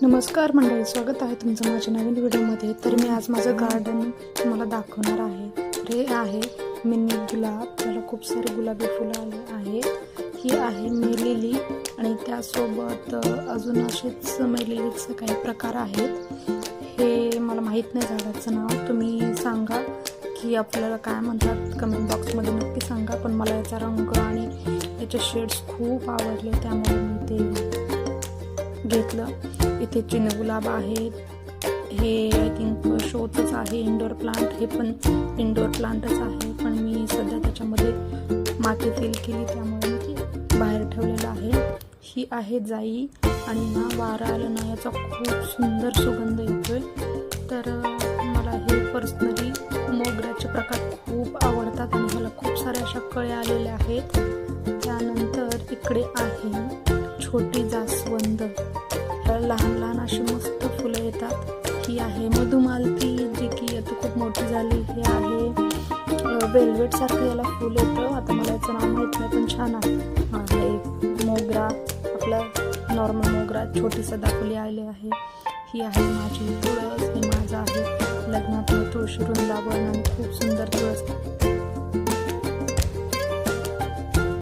नमस्कार मंडळी, स्वागत आहे तुमचं माझ्या नवीन व्हिडिओमध्ये. तर मी आज माझं गार्डन तुम्हाला दाखवणार आहे. तर हे आहे मिनी गुलाब, त्याला खूप सारे गुलाबी फुलं आले आहेत. ही आहे मेलेली आणि त्यासोबत अजून असेच मेलेलीचे काही प्रकार आहेत. हे मला माहीत नाही झाडाचं नाव, तुम्ही सांगा की आपल्याला काय म्हणतात, कमेंट बॉक्समध्ये नक्की सांगा. पण मला याचा रंग आणि याचे शेड्स खूप आवडले, त्यामुळे मी ते घेतलं. इथे चिनी गुलाब आहेत. हे आय थिंक शोचंच आहे, इंडोर प्लांट. हे पण इंडोर प्लांटच आहे, पण मी सध्या त्याच्यामध्ये माती फिल केली, त्यामुळे मी ते बाहेर ठेवलेलं आहे. ही आहे जाई आणि ना वारा आलं ना याचा खूप सुंदर सुगंध येतोय. तर मला हे पर्सनली मोगऱ्याचे प्रकार खूप आवडतात आणि मला खूप साऱ्या अशा कळ्या आलेल्या आहेत. त्यानंतर इकडे आहे छोटी जास्वंद, लहान लहान अशी मस्त फुलं येतात. ही आहे मधुमालती, जी की आता खूप मोठी झाली. हे आहे वेल्वेट सारखं याला फुल येतं, आता मला याचं नाव माहीत नाही, पण छान आहे. मोगरा, आपला नॉर्मल मोगरा, छोटी सदाफुली आले आहे. ही आहे माझी तुळस, हे माझं आहे